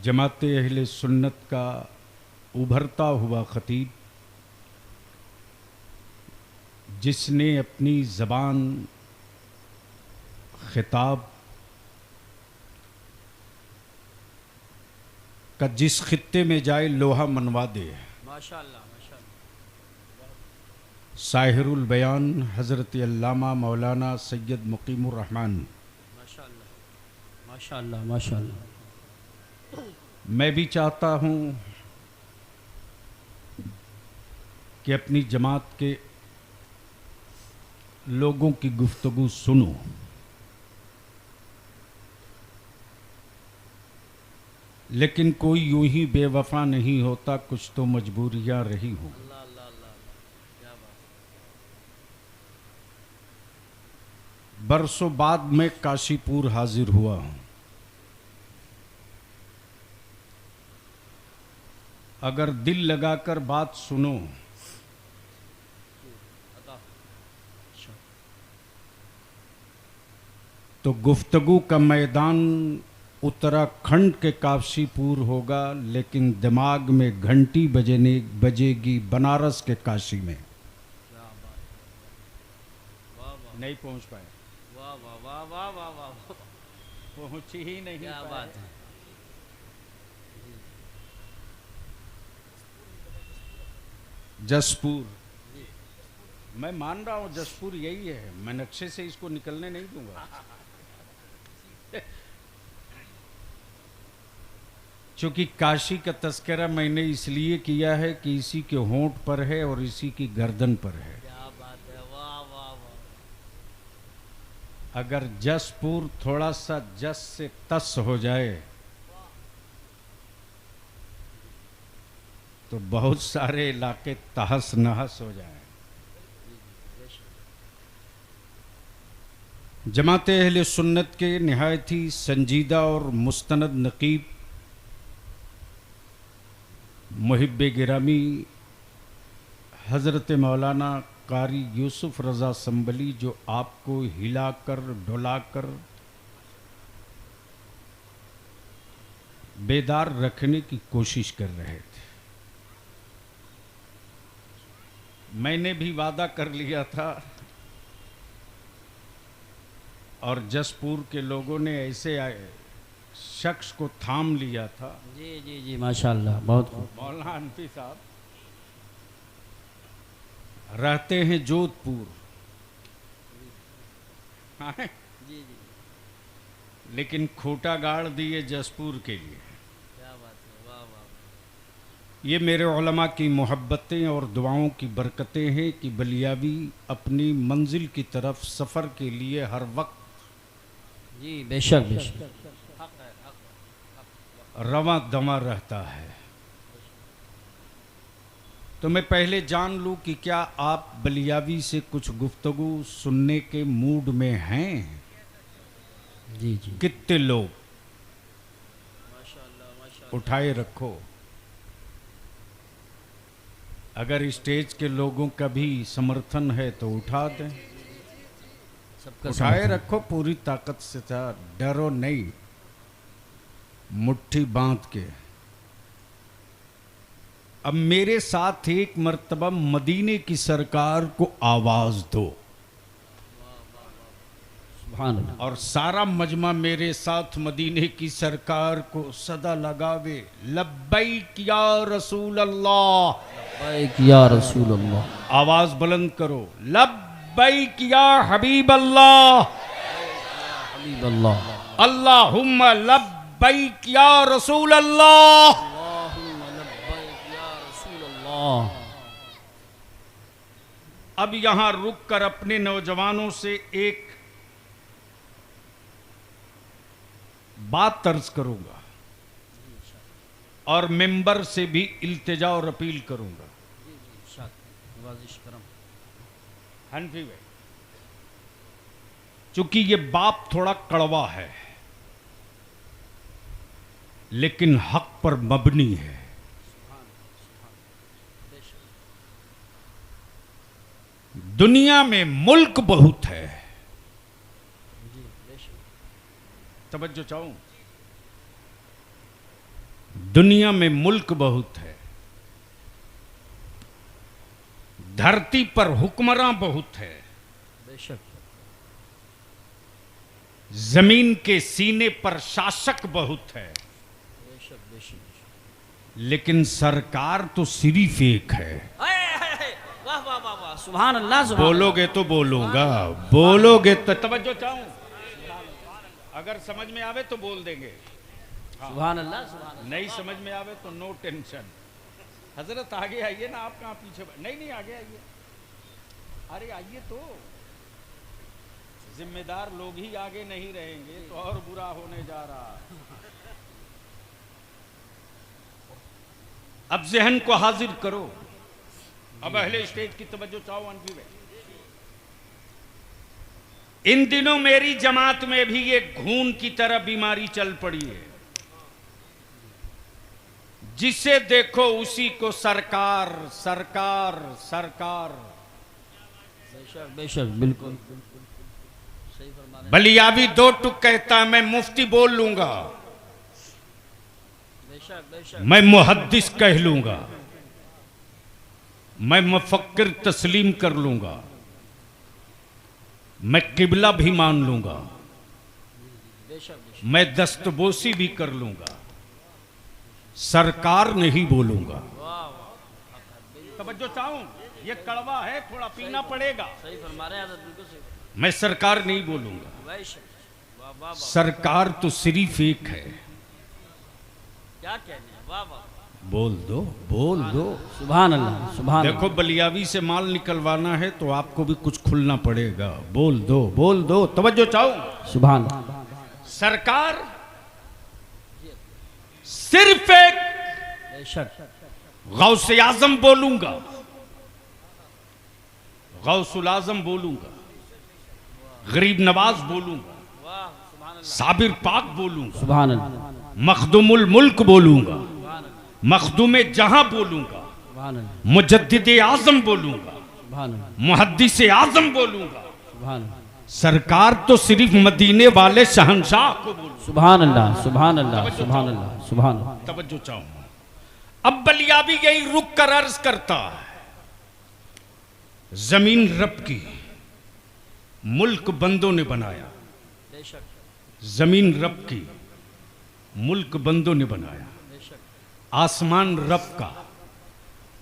जमात अहले सुन्नत का उभरता हुआ खतीब, जिसने अपनी ज़बान खिताब का जिस खित्ते में जाए लोहा मनवा दे। माशाअल्लाह माशाअल्लाह। साहिरुल बयान हज़रत अल्लामा मौलाना सैयद मुकीमुर रहमान। माशाअल्लाह माशाअल्लाह माशाअल्लाह। मैं भी चाहता हूँ कि अपनी जमात के लोगों की गुफ्तगू सुनो, लेकिन कोई यूं ही बेवफा नहीं होता, कुछ तो मजबूरियां रही हों। अल्लाह अल्लाह अल्लाह, क्या बात। बरसों बाद मैं काशीपुर हाजिर हुआ हूं। अगर दिल लगाकर बात सुनो तो गुफ्तगू का मैदान उत्तराखंड के काशीपुर होगा, लेकिन दिमाग में घंटी बजेगी बनारस के काशी में। क्या बात है। वाह वाह नहीं पहुंच पाए, वाह वाह वाह वाह वाह वाह वाह। पहुंच ही नहीं क्या पाए। बात है। जसपुर, मैं मान रहा हूं जसपुर यही है, मैं नक्शे से इसको निकलने नहीं दूंगा। क्योंकि काशी का तस्करा मैंने इसलिए किया है कि इसी के होंठ पर है और इसी की गर्दन पर है। क्या बात है। वाह वाह वाह। अगर जसपुर थोड़ा सा जस से तस हो जाए तो बहुत सारे इलाके तहस नहस हो जाएं। जमात अहले सुन्नत के निहायत ही संजीदा और मुस्तनद नकीब मुहिब्बे गिरामी हज़रत मौलाना कारी यूसुफ रज़ा संबली, जो आपको हिलाकर डुलाकर बेदार रखने की कोशिश कर रहे थे। मैंने भी वादा कर लिया था और जसपुर के लोगों ने ऐसे शख्स को थाम लिया था। जी जी जी माशाअल्लाह, बहुत खूब। मौलाना अनफी साहब रहते हैं जोधपुर, हाँ, जी जी, लेकिन खूंटा गाड़ दिए जसपुर के लिए। क्या बात है। वाह वाह। ये मेरे उलमा की मोहब्बतें और दुआओं की बरकतें हैं कि बलियावी अपनी मंजिल की तरफ सफ़र के लिए हर वक्त जी बेशक बेशक। रवां दवा रहता है। तो मैं पहले जान लूं कि क्या आप बलियावी से कुछ गुफ्तगू सुनने के मूड में हैं? जी जी कितने लोग? माशाअल्लाह माशाअल्लाह। उठाए रखो। अगर स्टेज के लोगों का भी समर्थन है तो उठा दें, सबका उठाए समर्थन। रखो पूरी ताकत से, था डरो नहीं, मुट्ठी बांध के। अब मेरे साथ एक मर्तबा मदीने की सरकार को आवाज दो, सुभान अल्लाह। और सारा मजमा मेरे साथ मदीने की सरकार को सदा लगावे, लब्बैक या रसूल अल्लाह। लब्बैक या रसूल अल्लाह। आवाज बुलंद करो, लब्बैक या हबीब अल्लाह। हबीब अल्लाह। अल्लाहुम्मा लब्बैक या रसूल अल्लाह। अल्लाहुम्मा लब्बैक या रसूल अल्लाह। अब यहां रुक कर अपने नौजवानों से एक बात अर्ज करूंगा और मिंबर से भी इल्तिजा और अपील करूंगा। हनफी भाई, चूंकि ये बाप थोड़ा कड़वा है लेकिन हक पर मबनी है। दुनिया में मुल्क बहुत है, तवज्जो चाहूं, दुनिया में मुल्क बहुत है, धरती पर हुक्मरान बहुत है, बेशक जमीन के सीने पर शासक बहुत है, बेशक बेशक। लेकिन सरकार तो सिर्फ एक है। वाह वाह वाह वाह, सुभान अल्लाह सुभान बोलोगे तो बोलूंगा, बोलोगे तो तवज्जो चाहूं, अगर समझ में आवे तो बोल देंगे, सुभान अल्लाह सुभान अल्लाह। नहीं समझ में आवे तो नो टेंशन। हजरत आगे आइए ना, आप कहाँ पीछे नहीं नहीं आगे आइए, अरे आइए तो, जिम्मेदार लोग ही आगे नहीं रहेंगे तो और बुरा होने जा रहा। अब जहन को हाजिर करो, अब अहले स्टेज की तवज्जो चाहो अनकी में। इन दिनों मेरी जमात में भी एक घून की तरह बीमारी चल पड़ी है, जिसे देखो उसी को सरकार सरकार सरकार। बेशक बेशक, बिल्कुल सही फरमा रहे हैं। बलियावी दो टुक कहता है, मैं मुफ्ती बोल लूंगा, बेशक बेशक, मैं मुहद्दिस कह लूंगा, मैं मुफक्किर तस्लीम कर लूंगा, मैं किबला भी मान लूंगा, बेशक बेशक, मैं दस्तबोसी भी कर लूंगा, सरकार नहीं बोलूंगा। वाह वाह, तवज्जो चाहूं, ये कड़वा है, थोड़ा पीना पड़ेगा। सही फरमा रहे हैं हज़रत, बिल्कुल सही। मैं सरकार नहीं बोलूंगा, बेशक, वाह वाह वाह, सरकार तो सिर्फ एक है। क्या कहने हैं, वाह वाह, बोल दो, बोल दो। सुभान अल्लाह सुभान देखो बलियावी से माल निकलवाना है तो आपको भी कुछ खुलना पड़ेगा। बोल दो, बोल दो, तवज्जो चाहो। अल्लाह, सुभान सरकार सिर्फ एक बेशक, गौसे आजम बोलूंगा, गौसुल आजम बोलूंगा, गरीब नवाज बोलूंगा, वाह सुभान अल्लाह, साबिर पाक बोलूंगा, सुभान अल्लाह, मखदुमुल मुल्क बोलूंगा, सुभान अल्लाह, मखदुम जहां बोलूंगा, सुभान अल्लाह, मुजद्दिद आजम बोलूंगा, सुभान अल्लाह, मुहद्दिस आजम बोलूंगा। सुभान अल्लाह, सरकार तो सिर्फ मदीने वाले शहंशाह को बोलूंगा। सुभान अल्लाह सुभान अल्लाह सुभान अल्लाह सुभान अल्लाह। तवज्जो चाहूंगा। अब बलियाबी यही रुक कर अर्ज करता है, जमीन रब की, मुल्क बंदों ने बनाया। बेशक जमीन रब की, मुल्क बंदों ने बनाया। बेशक आसमान रब का,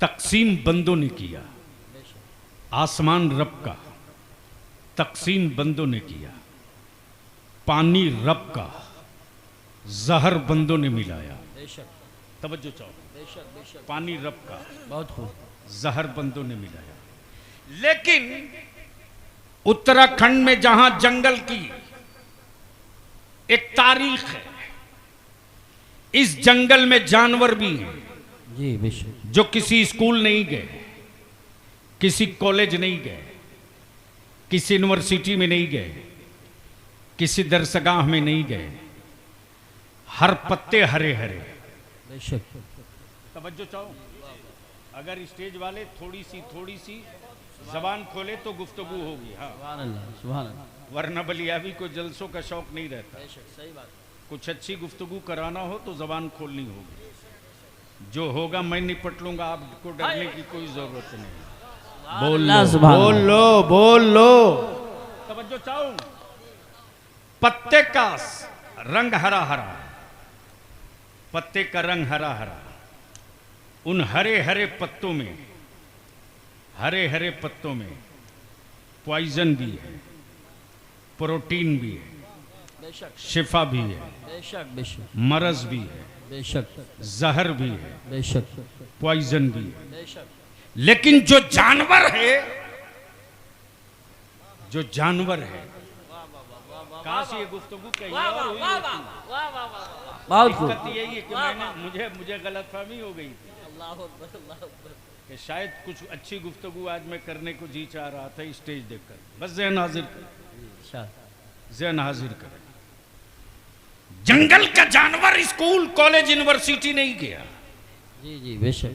तकसीम बंदों ने किया। बेशक आसमान रब का, तकसीम बंदों ने किया। पानी रब का, जहर बंदों ने मिलाया। बेशक तवज्जो चाहो, बेशक बेशक, पानी रब का, बहुत खूब, जहर बंदों ने मिलाया। लेकिन उत्तराखंड में जहां जंगल की एक तारीख है, इस जंगल में जानवर भी हैं जी बेशक, जो किसी स्कूल नहीं गए, किसी कॉलेज नहीं गए, किसी यूनिवर्सिटी में नहीं गए, किसी दरसगाह में नहीं गए, हर पत्ते हरे हरे। बेशक तवज्जो चाहो, अगर स्टेज वाले थोड़ी सी जबान खोले तो गुफ्तगू होगी। हाँ, सुभान अल्लाह सुभान अल्लाह, वरना बलियाबी को जलसों का शौक नहीं रहता। बेशक सही बात, कुछ अच्छी गुफ्तगू कराना हो तो जबान खोलनी होगी। जो होगा मैं निपट लूंगा, आपको डरने की कोई जरूरत नहीं। बोल लो, सुभान बोल लो, बोल लो। तवज्जो चाहो, पत्ते का रंग हरा हरा, पत्ते का रंग हरा हरा, उन हरे हरे पत्तों में, हरे हरे पत्तों में पॉइजन भी है, प्रोटीन भी है, बेशक शिफा भी है, बेशक बेशक मरज भी है, बेशक जहर भी है, बेशक पॉइजन भी है। बेशक, लेकिन जो जानवर है, जो जानवर है, कहां से ये गुफ्तगू कही वाह और वाह हुई वाह होती? वाह वाह वाह, बहुत खूब, दिक्कत यही है कि मुझे गलतफहमी हो गई थी अल्लाह अकबर अल्लाह अकबर, कि शायद कुछ अच्छी गुफ्तगू आज मैं करने को जी चाह रहा था स्टेज देखकर। बस ज़हन हाजिर कर, ज़हन हाजिर कर। जंगल का जानवर स्कूल कॉलेज यूनिवर्सिटी नहीं गया, जी जी बेशक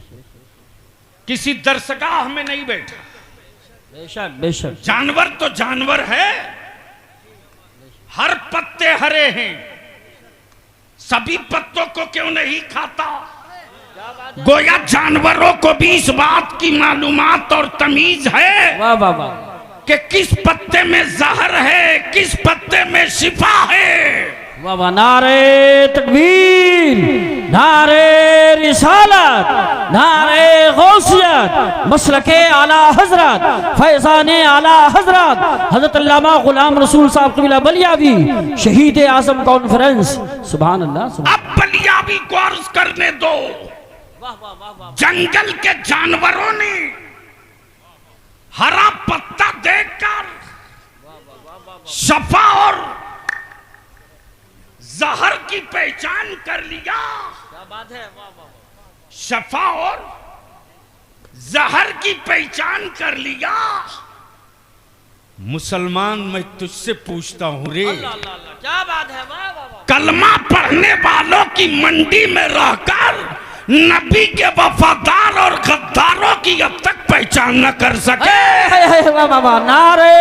किसी दरसगाह में नहीं बैठा। बेशक बेशक, जानवर तो जानवर है, हर पत्ते हरे हैं, सभी पत्तों को क्यों नहीं खाता? गोया जानवरों को भी इस बात की मालूमात और तमीज है वाह वाह वाह कि किस पत्ते में जहर है, किस पत्ते में शिफा है। वाह वाह। नारे तकबीर, नारे रिसालत, नारे गौसियत, मसलके आला हजरत, फैजाने आला हजरत हजरत अल्लामा गुलाम रसूल साहब कबीला बलियावी शहीद आजम कॉन्फ्रेंस। सुभान अल्लाह सुभान। अब बलियावी को अर्ज करने दो। वाह वाह वाह वाह। जंगल के जानवरों ने हरा पत्ता देखकर शफा और जहर की पहचान कर लिया। क्या बात है। वाह वाह। शफा और जहर की पहचान कर लिया। मुसलमान, मैं तुझसे पूछता हूं रे, अल्लाह अल्लाह अल्लाह, क्या बात है। वाह वाह वाह। कलमा पढ़ने वालों की मंडी में रहकर नबी के वफादार और गद्दारों की अब तक पहचान न कर सके। वाह वाह वाह। नारे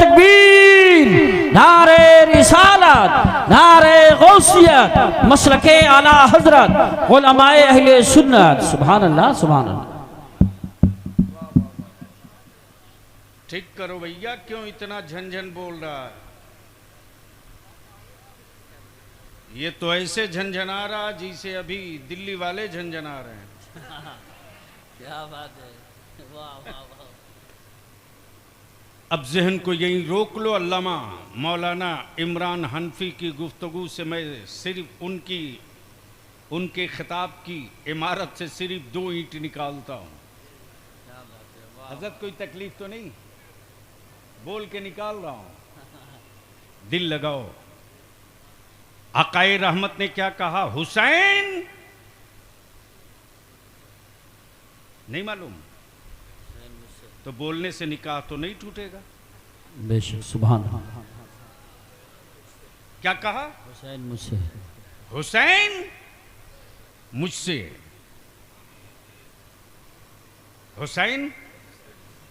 तकबीर, नारे रिसालत, नारे गौसियत, मसलके आला हजरत, उलमाए अहले सुन्नत। सुभान अल्लाह सुभान अल्लाह। ठीक करो भैया, क्यों इतना झंझन बोल रहा है? ये तो ऐसे झंझना रहा जिसे अभी दिल्ली वाले झंझना रहे हैं। क्या बात है। वाह वाह वाह। अब जहन को यहीं रोक लो। अल्लामा मौलाना इमरान हनफी की गुफ्तगू से मैं सिर्फ उनके खिताब की इमारत से सिर्फ 2 ईंट निकालता हूँ। क्या बात है। वाह। हजरत कोई तकलीफ तो नहीं, बोल के निकाल रहा हूँ। दिल लगाओ। आकाए रहमत ने क्या कहा? हुसैन नहीं मालूम तो बोलने से निकाह तो नहीं टूटेगा। बेशक। सुभान अल्लाह। क्या कहा? हुसैन मुझसे। हुसैन मुझसे, हुसैन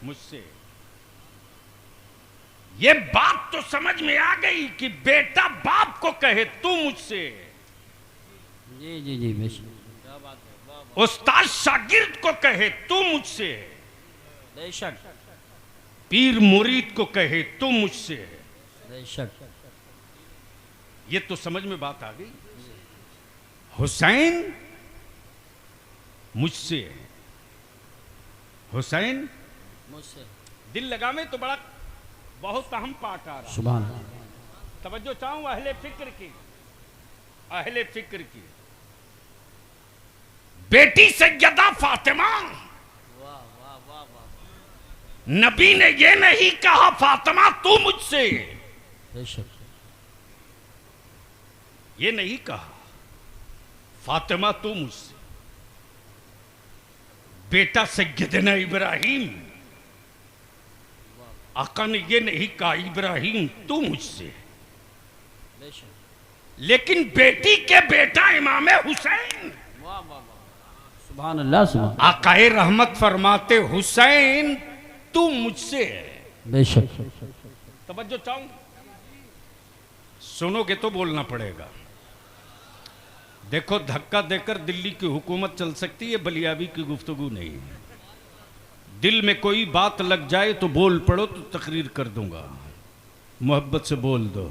मुझसे। ये बात तो समझ में आ गई कि बेटा बाप को कहे तू मुझसे। जी जी जी बेशक। क्या बात है। वाह वाह। उस्ताद शागिर्द को कहे तू मुझसे, बेशक पीर मुरीद को कहे तू मुझसे। बेशक। ये तो समझ में बात आ गई। हुसैन मुझसे, हुसैन मुझसे। दिल लगा में तो बड़ा बहुत अहम पाठ आ रहा। सुभान अल्लाह। तवज्जो चाहूं अहले फिक्र की, अहले फिक्र की। बेटी सैयदा फातिमा, वाह वाह वाह वाह। नबी ने ये नहीं कहा फातिमा तू मुझसे, बेशक। ये नहीं कहा फातिमा तू मुझसे। बेटा सैयदना इब्राहिम, आका ने ये नहीं कहा इब्राहिम तू मुझसे। बेशक। लेकिन बेटी के बेटा इमाम हुसैन, वाह वाह वाह। सुभान अल्लाह सुभान। आकाए रहमत फरमाते हुसैन तू मुझसे है। बेशक। तवज्जो चाहूं, सुनोगे तो बोलना पड़ेगा। देखो धक्का देकर दिल्ली की हुकूमत चल सकती है, बलियावी की गुफ्तगू नहीं है। दिल में कोई बात लग जाए तो बोल पड़ो तो तकरीर कर दूंगा। मोहब्बत से बोल दो।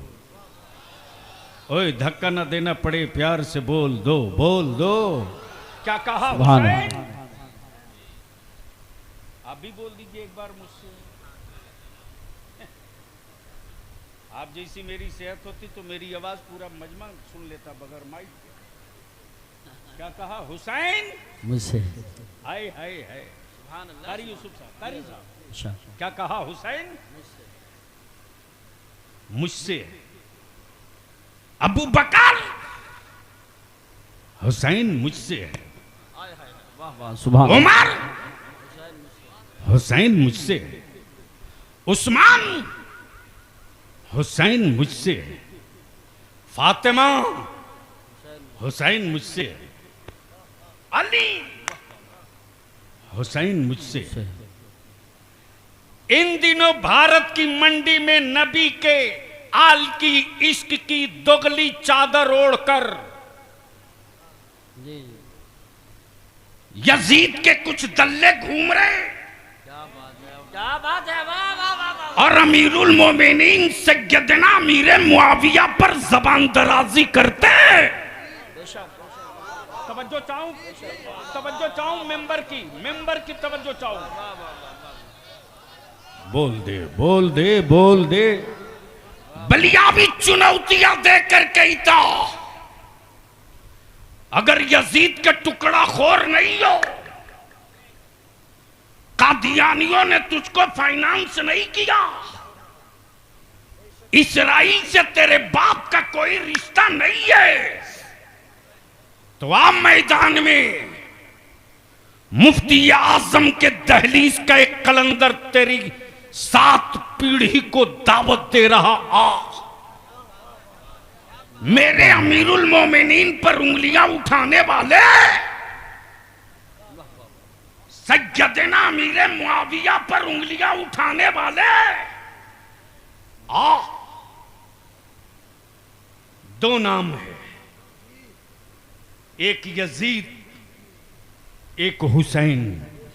ओए धक्का ना देना पड़े, प्यार से बोल दो, बोल दो। क्या कहा हुसैन? आप भी बोल दीजिए एक बार मुझसे। आप जैसी मेरी सेहत होती तो मेरी आवाज पूरा मजमा सुन लेता बगैर माइक के। क्या कहा हुसैन मुझसे। हाय हाय हाय। कारी यूसुफ साहब, कारी साहब, क्या कहा हुसैन? मुझसे। अबू बकर, हुसैन मुझसे है। वाह वाह। सुभान। उमर, हुसैन मुझसे है। उस्मान, हुसैन मुझसे है। फातिमा, हुसैन मुझसे है। अली, हुसैन मुझसे। इन दिनों भारत की मंडी में नबी के आल की इश्क की दोगली चादर ओढ़कर यजीद के कुछ दल्ले घूम रहे क्या बात है, वाह वाह वाह वाह। और अमीरुल मोमिनीन सैयदना अमीर मुआविया पर जबान दराजी करते हैं। तवज्जो चाहूं मेंबर की तवज्जो चाहूं। बोल दे बलियावी चुनौतियां देकर कही था, अगर यजीद का टुकड़ा खोर नहीं हो, कादियानियों ने तुझको फाइनेंस नहीं किया, इसराइल से तेरे बाप का कोई रिश्ता नहीं है, तो आप मैदान में मुफ्ती आजम के दहलीज का एक कलंदर तेरी 7 पीढ़ी को दावत दे रहा आ। मेरे अमीरुल मोमिनीन पर उंगलियां उठाने वाले, सैयदना अमीर मुआविया पर उंगलियां उठाने वाले आ। 2 नाम है, एक यजीद, एक हुसैन।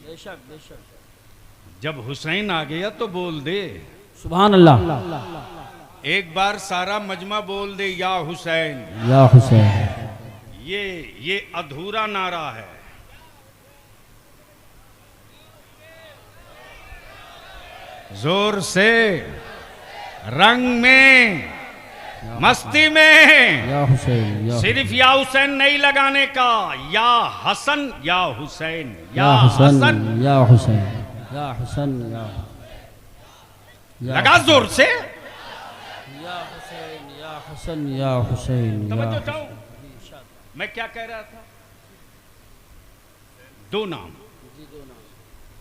बेशक जब हुसैन आ गया तो बोल दे सुभान अल्लाह। एक बार सारा मजमा बोल दे या हुसैन। या हुसैन। ये अधूरा नारा है। जोर से, रंग में, मस्ती में, या हुसैन, सिर्फ या हुसैन नहीं लगाने का, या हसन या हुसैन, या हसन, या हुसैन, या हसन, या लगा जोर से। या हुसैन, या हसन, या हुसैन। तवज्जो चाहूं, मैं क्या कह रहा था? 2 नाम,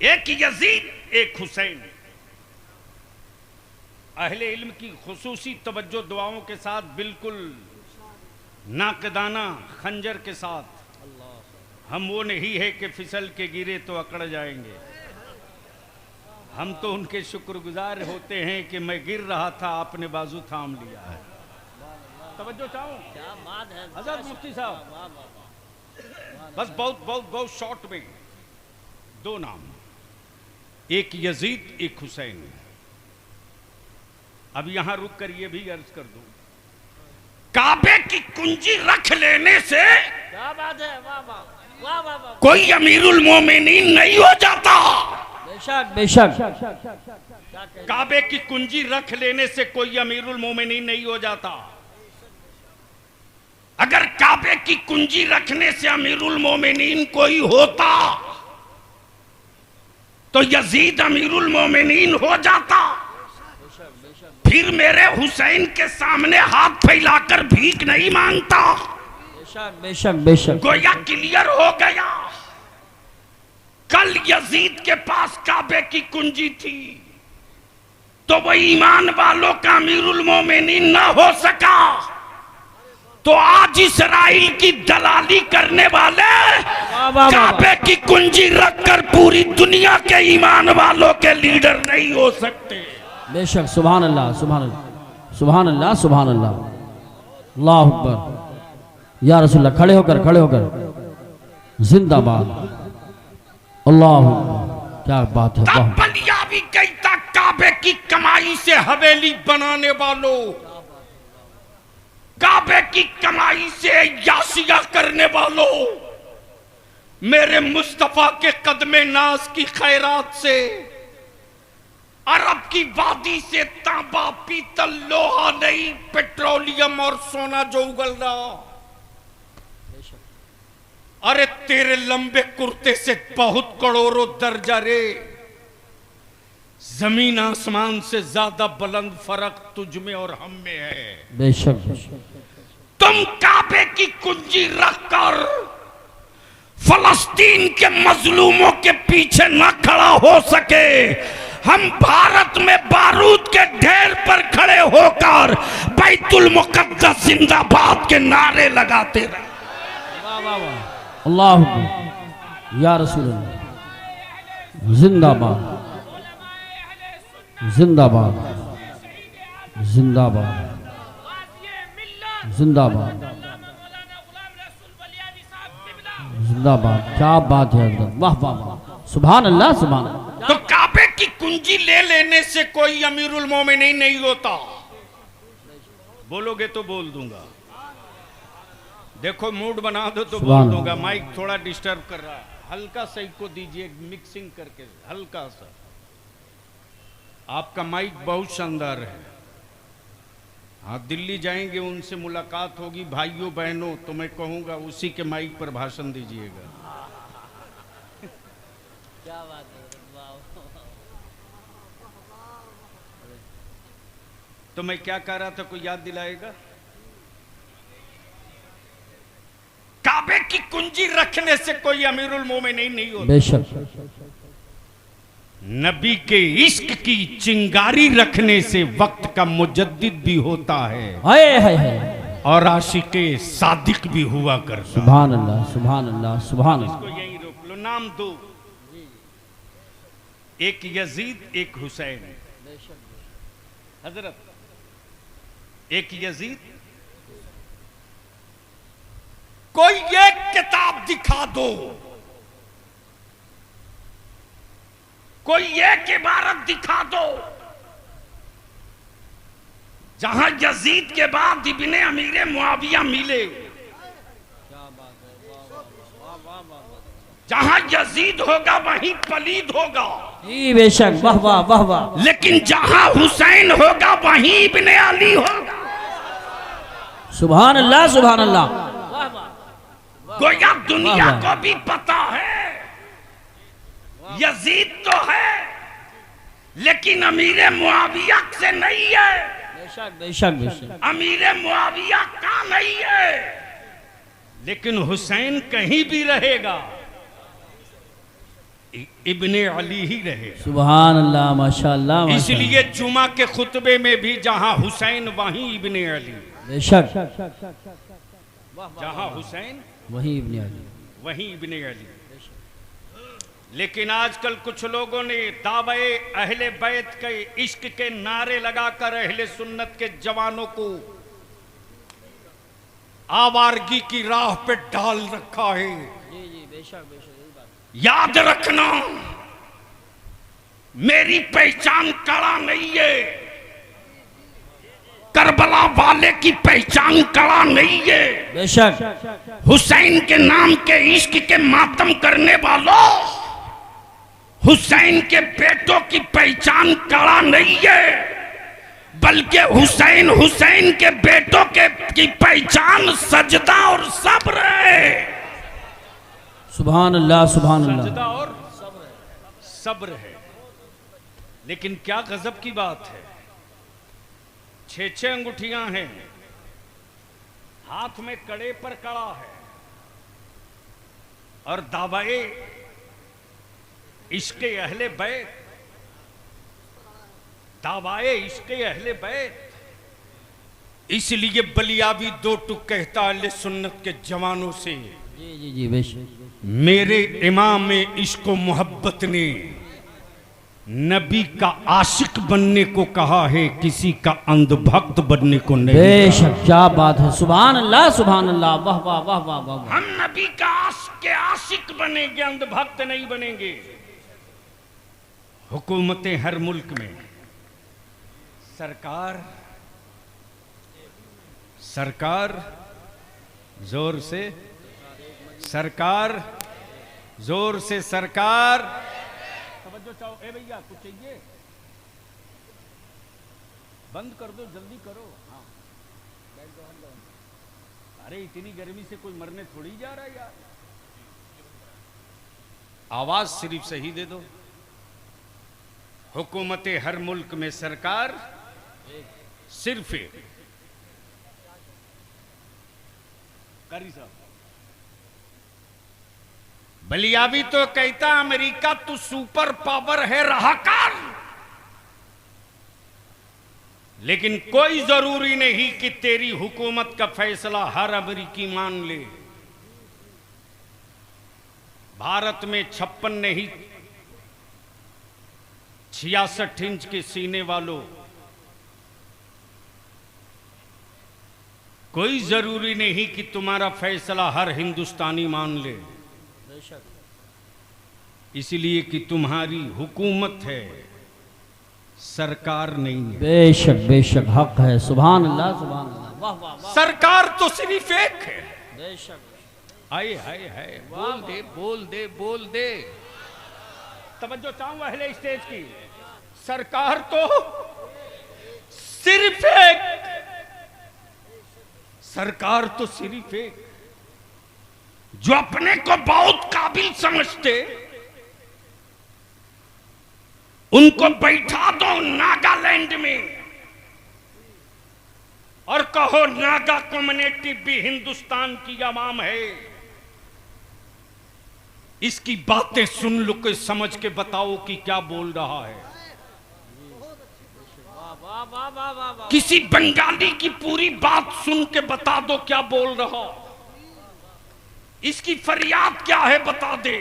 एक यजीद, एक हुसैन। अहले इल्म की खुसूसी तवज्जो दुआओं के साथ, बिल्कुल नाकदाना खंजर के साथ। हम वो नहीं है कि फिसल के गिरे तो अकड़ जाएंगे। हम तो उनके शुक्रगुजार होते हैं कि मैं गिर रहा था, आपने बाजू थाम लिया है। तवज्जो चाहूं, क्या बात है हज़रत मुफ्ती साहब, बस बहुत शॉर्ट में 2 नाम, एक यजीद, एक हुसैन। अब यहां रुक कर ये भी अर्ज कर दूं, काबे की कुंजी रख लेने से क्या बात है, वाह वाह वाह वाह वाह। कोई अमीरुल मोमिनीन नहीं हो जाता। बेशक। काबे की कुंजी रख लेने से कोई अमीरुल मोमिनीन नहीं हो जाता। अगर काबे की कुंजी रखने से अमीरुल मोमिनीन कोई होता तो यजीद अमीरुल मोमिनीन हो जाता। फिर मेरे हुसैन के सामने हाथ फैलाकर भीख नहीं मांगता। बेशक। गोया क्लियर हो गया। कल यजीद के पास काबे की कुंजी थी तो वो ईमान वालों का अमीरुल मोमिनीन ना हो सका, तो आज इसराइल की दलाली करने वाले काबे की कुंजी रखकर पूरी दुनिया के ईमान वालों के लीडर नहीं हो सकते। बेशक। सुभान अल्लाह, सुभान अल्लाह, सुभान अल्लाह, सुभान अल्लाह, अल्लाहु अकबर। या रसूलल्लाह, खड़े होकर जिंदाबाद। अल्लाह, क्या बात है। बलियावी कहता, काबे की कमाई से हवेली बनाने वालों, काबे की कमाई से यासिया करने वालों, मेरे मुस्तफा के कदमे नाज की खैरात से अरब की वादी से तांबा, पीतल, लोहा नहीं, पेट्रोलियम और सोना जो उगल रहा। अरे तेरे लंबे कुर्ते से बहुत करोड़ों दर्जा रे, जमीन आसमान से ज्यादा बुलंद फर्क तुझ में और हम में है। बेशक। तुम काबे की कुंजी रखकर फलस्तीन के मजलूमों के पीछे न खड़ा हो सके, हम भारत में बारूद के ढेर पर खड़े होकर बैतुल मुकद्दस जिंदाबाद के नारे लगाते रहे। अल्लाह या रसूलल्लाह, जिंदाबाद, जिंदाबाद, जिंदाबाद, जिंदाबाद। जिंदाबाद, क्या बात है हजरत, वाह वाह वाह, सुभान अल्लाह सुभान अल्लाह। तो काबे की कुंजी ले लेने से कोई अमीरुल मोमिनीन नहीं होता। बोलोगे तो बोल दूंगा, देखो मूड बना दो तो बोल दूंगा। माइक थोड़ा डिस्टर्ब कर रहा है, हल्का सा को दीजिए मिक्सिंग करके, हल्का सा। आपका माइक बहुत शानदार है। हाँ, दिल्ली जाएंगे, उनसे मुलाकात होगी भाइयों बहनों, तो मैं कहूंगा उसी के माइक पर भाषण दीजिएगा। क्या बात है, तो मैं क्या कह रहा था, कोई याद दिलाएगा? काबे की कुंजी रखने से कोई अमीरुल मोमिनीन नहीं होता। बेशक। नबी के इश्क की चिंगारी रखने से वक्त का मुजद्दिद भी होता है, हाय हाय हाय, और आशिके सादिक भी हुआ करता। सुभान अल्लाह सुभान अल्लाह सुभान अल्लाह। इसको यहीं रोक लो। नाम दो, एक यजीद एक हुसैन। हजरत, एक यजीद, कोई एक किताब दिखा दो, कोई एक इबारत दिखा दो जहां यजीद के बाद इब्ने अमीर मुआविया मिले, जहां यजीद होगा वहीं पलीद होगा। जी बेशक, वाह वाह वाह वाह। लेकिन जहां हुसैन होगा वहीं इब्ने अली होगा। सुभान अल्लाह सुभान अल्लाह। गोया दुनिया को भी पता है यजीद तो है, लेकिन अमीर मुआविया से नहीं है। बेशक बेशक बेशक, अमीर मुआविया का नहीं है, लेकिन हुसैन कहीं भी रहेगा, इब्ने अली ही रहेगा। सुभान अल्लाह माशाअल्लाह। इसलिए जुमा के खुतबे में भी जहां हुसैन वहीं इब्ने अली। बेशक, जहां हुसैन वही इब्ने अली, वहीं इब्ने अली। लेकिन आजकल कुछ लोगों ने दावे अहले बैत के इश्क के नारे लगाकर अहले सुन्नत के जवानों को आवारगी की राह पे डाल रखा है। जी जी बेशक बेशक, याद रखना, मेरी पहचान कड़ा नहीं है, करबला वाले की पहचान कड़ा नहीं है। बेशक, हुसैन के नाम के इश्क के मातम करने वालों, हुसैन के बेटों की पहचान कड़ा नहीं है, बल्कि हुसैन हुसैन के बेटों की पहचान सजदा और सब्र है। सुभान अल्लाह सुभान अल्लाह। सजदा और सब्र है। लेकिन क्या गजब की बात है, 6 अंगूठियां हैं, हाथ में कड़े पर कड़ा है, और दावाए इश्के अहले बैत, दावाए इश्के अहले बैत। इसलिए बलियाबी दो टुक कहता अहले सुन्नत के जवानों से, जी जी जी बेशक, मेरे इमाम इश्क मोहब्बत ने नबी का आशिक बनने को कहा है, किसी का अंधभक्त बनने को नहीं। बेशक, क्या बात है, सुभान अल्लाह सुभान अल्लाह, वाह वाह वाह वाह वाह। हम नबी का के आशिक बनेंगे, अंधभक्त नहीं बनेंगे। हुकूमतें हर मुल्क में, सरकार सरकार जोर से, सरकार जोर से, सरकार समझो। चाहो ए भैया कुछ चाहिए, बंद कर दो, जल्दी करो। हाँ, अरे इतनी गर्मी से कोई मरने थोड़ी जा रहा है यार। आवाज सिर्फ सही दे दो। हुकूमतें हर मुल्क में, सरकार सिर्फ एक। कारी साहब, बलियाबी तो कहता अमेरिका तू सुपर पावर है, रहा कर। लेकिन कोई जरूरी नहीं कि तेरी हुकूमत का फैसला हर अमेरिकी मान ले। भारत में 56 नहीं 66 इंच के सीने वालों, कोई जरूरी नहीं कि तुम्हारा फैसला हर हिंदुस्तानी मान ले। इसलिए कि तुम्हारी हुकूमत है, सरकार नहीं है। बेशक बेशक हक है। सुभान अल्लाह सुभान अल्लाह। वाह वाह वाह। सरकार तो सिर्फ एक है। बेशक हाय हाय हाय, बोल दे बोल दे बोल दे। तवज्जो चाहूं अहले स्टेज की। सरकार तो सिर्फ एक, सरकार तो सिर्फ एक। जो अपने को बहुत काबिल समझते उनको बैठा दो नागालैंड में और कहो नागा कम्युनिटी भी हिंदुस्तान की आवाम है। इसकी बातें सुन लो के समझ के बताओ कि क्या बोल रहा है। किसी बंगाली की पूरी बात सुन के बता दो क्या बोल रहा, इसकी फरियाद क्या है बता दे,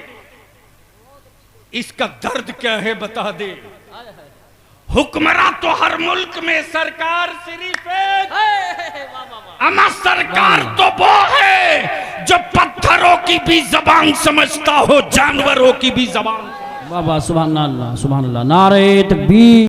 इसका दर्द क्या है बता दे। हुक्मरान तो हर मुल्क में, सरकार सिर्फ एक। अमा सरकार तो वो है जो पत्थरों की भी जबान समझता हो, जानवरों की भी जबान। वाह वाह सुभान अल्लाह सुभान अल्लाह। नारे तकबीर।